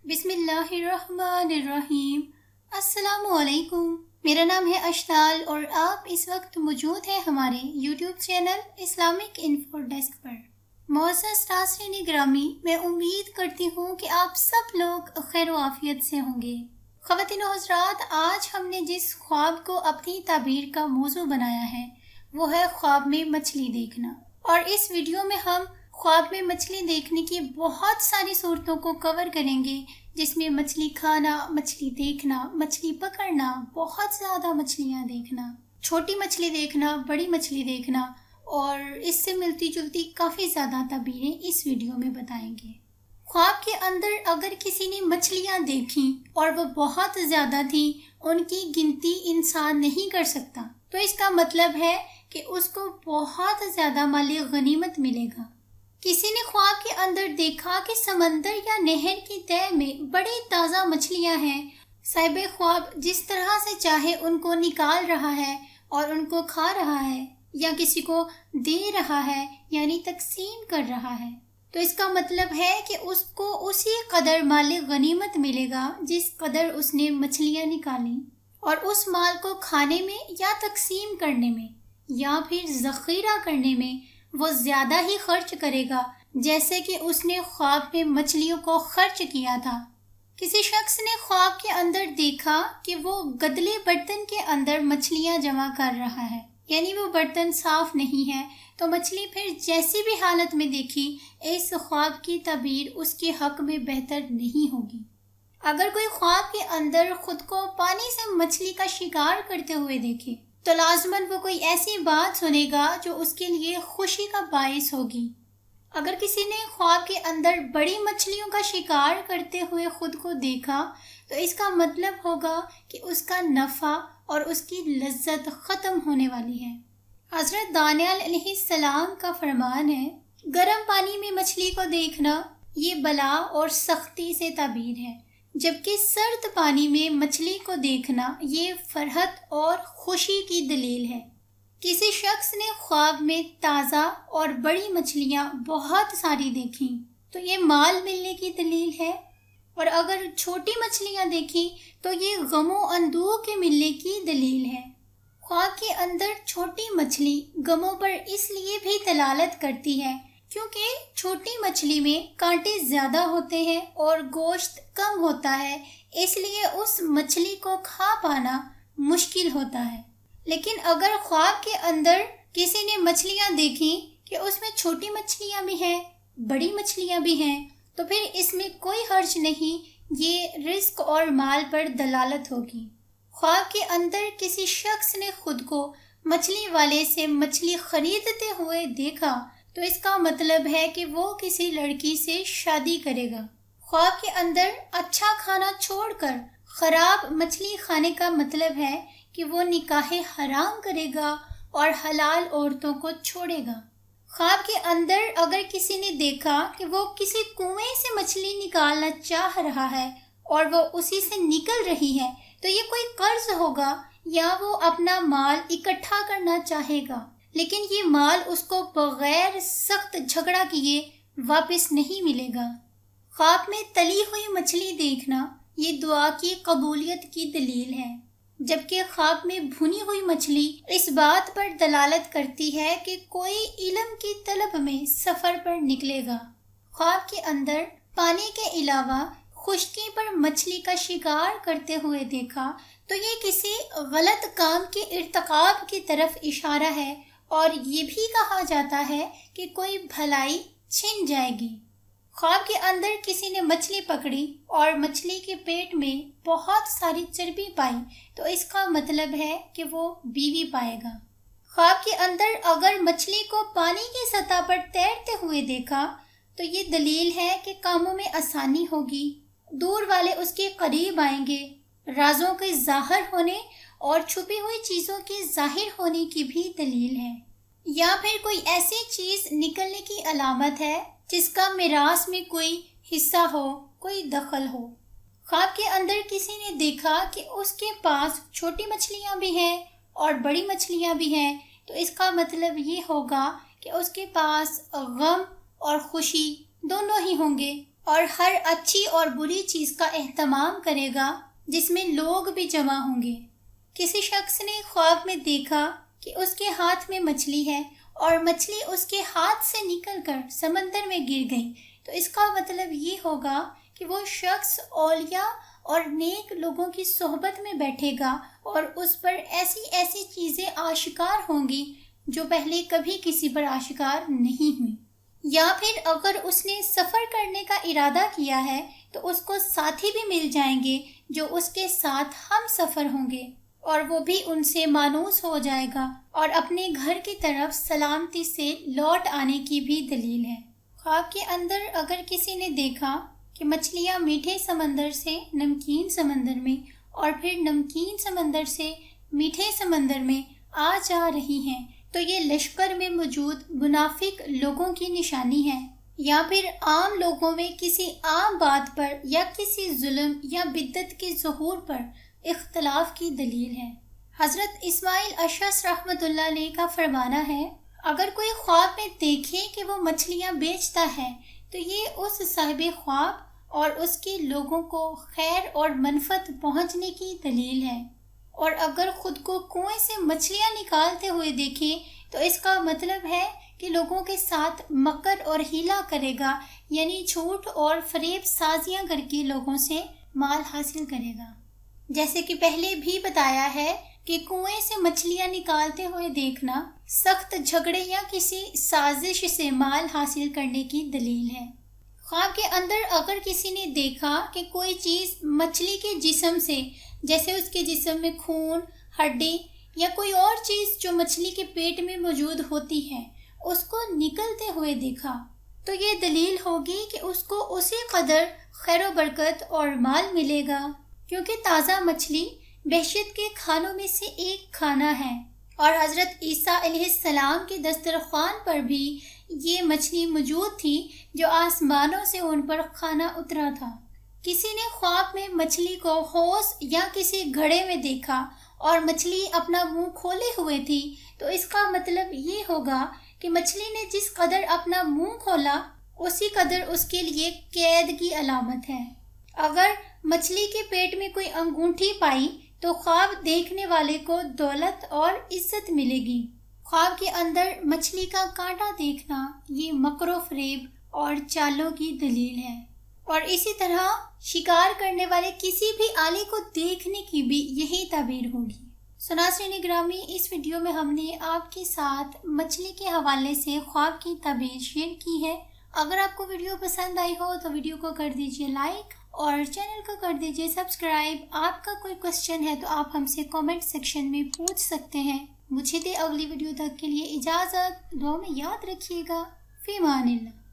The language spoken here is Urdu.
بسم اللہ الرحمن الرحیم۔ السلام علیکم، میرا نام ہے اشنال اور آپ اس وقت موجود ہیں ہمارے YouTube channel Islamic info desk پر۔ معزز ناظرین گرامی، میں امید کرتی ہوں کہ آپ سب لوگ خیر و عافیت سے ہوں گے۔ خواتین و حضرات، آج ہم نے جس خواب کو اپنی تعبیر کا موضوع بنایا ہے وہ ہے خواب میں مچھلی دیکھنا، اور اس ویڈیو میں ہم خواب میں مچھلی دیکھنے کی بہت ساری صورتوں کو کور کریں گے، جس میں مچھلی کھانا، مچھلی دیکھنا، مچھلی پکڑنا، بہت زیادہ مچھلیاں دیکھنا، چھوٹی مچھلی دیکھنا، بڑی مچھلی دیکھنا، اور اس سے ملتی جلتی کافی زیادہ تعبیریں اس ویڈیو میں بتائیں گے۔ خواب کے اندر اگر کسی نے مچھلیاں دیکھیں اور وہ بہت زیادہ تھیں، ان کی گنتی انسان نہیں کر سکتا، تو اس کا مطلب ہے کہ اس کو بہت زیادہ مال غنیمت ملے گا۔ کسی نے خواب کے اندر دیکھا کہ سمندر یا نہر کی تہ میں بڑی تازہ مچھلیاں ہیں، صاحب خواب جس طرح سے چاہے ان کو نکال رہا ہے اور ان کو کھا رہا ہے یا کسی کو دے رہا ہے، یعنی تقسیم کر رہا ہے، تو اس کا مطلب ہے کہ اس کو اسی قدر مال غنیمت ملے گا جس قدر اس نے مچھلیاں نکالی، اور اس مال کو کھانے میں یا تقسیم کرنے میں یا پھر ذخیرہ کرنے میں وہ زیادہ ہی خرچ کرے گا، جیسے کہ اس نے خواب میں مچھلیوں کو خرچ کیا تھا۔ کسی شخص نے خواب کے اندر دیکھا کہ وہ گدلے برتن کے اندر مچھلیاں جمع کر رہا ہے، یعنی وہ برتن صاف نہیں ہے، تو مچھلی پھر جیسی بھی حالت میں دیکھی، اس خواب کی تعبیر اس کے حق میں بہتر نہیں ہوگی۔ اگر کوئی خواب کے اندر خود کو پانی سے مچھلی کا شکار کرتے ہوئے دیکھے تو لازماً وہ کوئی ایسی بات سنے گا جو اس کے لیے خوشی کا باعث ہوگی۔ اگر کسی نے خواب کے اندر بڑی مچھلیوں کا شکار کرتے ہوئے خود کو دیکھا تو اس کا مطلب ہوگا کہ اس کا نفع اور اس کی لذت ختم ہونے والی ہے۔ حضرت دانیال علیہ السلام کا فرمان ہے، گرم پانی میں مچھلی کو دیکھنا یہ بلا اور سختی سے تعبیر ہے، جبکہ سرد پانی میں مچھلی کو دیکھنا یہ فرحت اور خوشی کی دلیل ہے۔ کسی شخص نے خواب میں تازہ اور بڑی مچھلیاں بہت ساری دیکھیں تو یہ مال ملنے کی دلیل ہے، اور اگر چھوٹی مچھلیاں دیکھیں تو یہ غم و اندوہ کے ملنے کی دلیل ہے۔ خواب کے اندر چھوٹی مچھلی غموں پر اس لیے بھی دلالت کرتی ہے کیونکہ چھوٹی مچھلی میں کانٹے زیادہ ہوتے ہیں اور گوشت کم ہوتا ہے، اس لیے اس مچھلی کو کھا پانا مشکل ہوتا ہے۔ لیکن اگر خواب کے اندر کسی نے مچھلیاں دیکھیں کہ اس میں چھوٹی مچھلیاں بھی ہیں، بڑی مچھلیاں بھی ہیں، تو پھر اس میں کوئی حرج نہیں، یہ رزق اور مال پر دلالت ہوگی۔ خواب کے اندر کسی شخص نے خود کو مچھلی والے سے مچھلی خریدتے ہوئے دیکھا تو اس کا مطلب ہے کہ وہ کسی لڑکی سے شادی کرے گا۔ خواب کے اندر اچھا کھانا چھوڑ کر خراب مچھلی کھانے کا مطلب ہے کہ وہ نکاح حرام کرے گا اور حلال عورتوں کو چھوڑے گا۔ خواب کے اندر اگر کسی نے دیکھا کہ وہ کسی کنویں سے مچھلی نکالنا چاہ رہا ہے اور وہ اسی سے نکل رہی ہے تو یہ کوئی قرض ہوگا یا وہ اپنا مال اکٹھا کرنا چاہے گا، لیکن یہ مال اس کو بغیر سخت جھگڑا کیے واپس نہیں ملے گا۔ خواب میں تلی ہوئی مچھلی دیکھنا یہ دعا کی قبولیت کی دلیل ہے، جبکہ خواب میں بھنی ہوئی مچھلی اس بات پر دلالت کرتی ہے کہ کوئی علم کی طلب میں سفر پر نکلے گا۔ خواب کے اندر پانی کے علاوہ خشکی پر مچھلی کا شکار کرتے ہوئے دیکھا تو یہ کسی غلط کام کے ارتکاب کی طرف اشارہ ہے، اور یہ بھی کہا جاتا ہے کہ کوئی بھلائی چھن جائے گی۔ خواب کے اندر کسی نے مچھلی پکڑی اور مچھلی کے پیٹ میں بہت ساری چربی پائی تو اس کا مطلب ہے کہ وہ بیوی پائے گا۔ خواب کے اندر اگر مچھلی کو پانی کی سطح پر تیرتے ہوئے دیکھا تو یہ دلیل ہے کہ کاموں میں آسانی ہوگی، دور والے اس کے قریب آئیں گے، رازوں کے ظاہر ہونے اور چھپی ہوئی چیزوں کے ظاہر ہونے کی بھی دلیل ہے، یا پھر کوئی ایسی چیز نکلنے کی علامت ہے جس کا میراث میں کوئی حصہ ہو، کوئی دخل ہو۔ خواب کے اندر کسی نے دیکھا کہ اس کے پاس چھوٹی مچھلیاں بھی ہیں اور بڑی مچھلیاں بھی ہیں تو اس کا مطلب یہ ہوگا کہ اس کے پاس غم اور خوشی دونوں ہی ہوں گے، اور ہر اچھی اور بری چیز کا اہتمام کرے گا جس میں لوگ بھی جمع ہوں گے۔ کسی شخص نے خواب میں دیکھا کہ اس کے ہاتھ میں مچھلی ہے اور مچھلی اس کے ہاتھ سے نکل کر سمندر میں گر گئی، تو اس کا مطلب یہ ہوگا کہ وہ شخص اولیاء اور نیک لوگوں کی صحبت میں بیٹھے گا اور اس پر ایسی ایسی چیزیں آشکار ہوں گی جو پہلے کبھی کسی پر آشکار نہیں ہوئی۔ یا پھر اگر اس نے سفر کرنے کا ارادہ کیا ہے تو اس کو ساتھی بھی مل جائیں گے جو اس کے ساتھ ہم سفر ہوں گے، اور وہ بھی ان سے مانوس ہو جائے گا اور اپنے گھر کی طرف سلامتی سے لوٹ آنے کی بھی دلیل ہے۔ خواب کے اندر اگر کسی نے دیکھا کہ مچھلیاں میٹھے سمندر سے نمکین سمندر میں اور پھر نمکین سمندر سے میٹھے سمندر میں آ جا رہی ہیں، تو یہ لشکر میں موجود منافق لوگوں کی نشانی ہے، یا پھر عام لوگوں میں کسی عام بات پر یا کسی ظلم یا بدعت کے ظہور پر اختلاف کی دلیل ہے۔ حضرت اسماعیل اشعث رحمۃ اللہ علیہ کا فرمانا ہے، اگر کوئی خواب میں دیکھے کہ وہ مچھلیاں بیچتا ہے تو یہ اس صاحب خواب اور اس کے لوگوں کو خیر اور منفعت پہنچنے کی دلیل ہے، اور اگر خود کو کنویں سے مچھلیاں نکالتے ہوئے دیکھے تو اس کا مطلب ہے کہ لوگوں کے ساتھ مکر اور ہیلا کرے گا، یعنی جھوٹ اور فریب سازیاں کر کے لوگوں سے مال حاصل کرے گا۔ جیسے کہ پہلے بھی بتایا ہے کہ کنویں سے مچھلیاں نکالتے ہوئے دیکھنا سخت جھگڑے یا کسی سازش سے مال حاصل کرنے کی دلیل ہے۔ خواب کے اندر اگر کسی نے دیکھا کہ کوئی چیز مچھلی کے جسم سے، جیسے اس کے جسم میں خون، ہڈی یا کوئی اور چیز جو مچھلی کے پیٹ میں موجود ہوتی ہے، اس کو نکلتے ہوئے دیکھا، تو یہ دلیل ہوگی کہ اس کو اسی قدر خیر و برکت اور مال ملے گا، کیونکہ تازہ مچھلی بہشت کے کھانوں میں سے ایک کھانا ہے، اور حضرت عیسیٰ علیہ السلام کے دسترخوان پر بھی یہ مچھلی موجود تھی جو آسمانوں سے ان پر کھانا اترا تھا۔ کسی نے خواب میں مچھلی کو حوض یا کسی گھڑے میں دیکھا اور مچھلی اپنا منہ کھولے ہوئے تھی، تو اس کا مطلب یہ ہوگا کہ مچھلی نے جس قدر اپنا منہ کھولا اسی قدر اس کے لیے قید کی علامت ہے۔ اگر مچھلی کے پیٹ میں کوئی انگوٹھی پائی تو خواب دیکھنے والے کو دولت اور عزت ملے گی۔ خواب کے اندر مچھلی کا کانٹا دیکھنا یہ مکر و فریب اور چالوں کی دلیل ہے، اور اسی طرح شکار کرنے والے کسی بھی آلے کو دیکھنے کی بھی یہی تعبیر ہوگی۔ ناظرین گرامی، اس ویڈیو میں ہم نے آپ کے ساتھ مچھلی کے حوالے سے خواب کی تعبیر شیئر کی ہے۔ اگر آپ کو ویڈیو پسند آئی ہو تو ویڈیو کو کر دیجئے لائک اور چینل کو کر دیجئے سبسکرائب۔ آپ کا کوئی کوسچن ہے تو آپ ہم سے کامنٹ سیکشن میں پوچھ سکتے ہیں۔ مجھے دے اگلی ویڈیو تک کے لیے اجازت، دعا میں یاد رکھیے گا۔ فی امان اللہ۔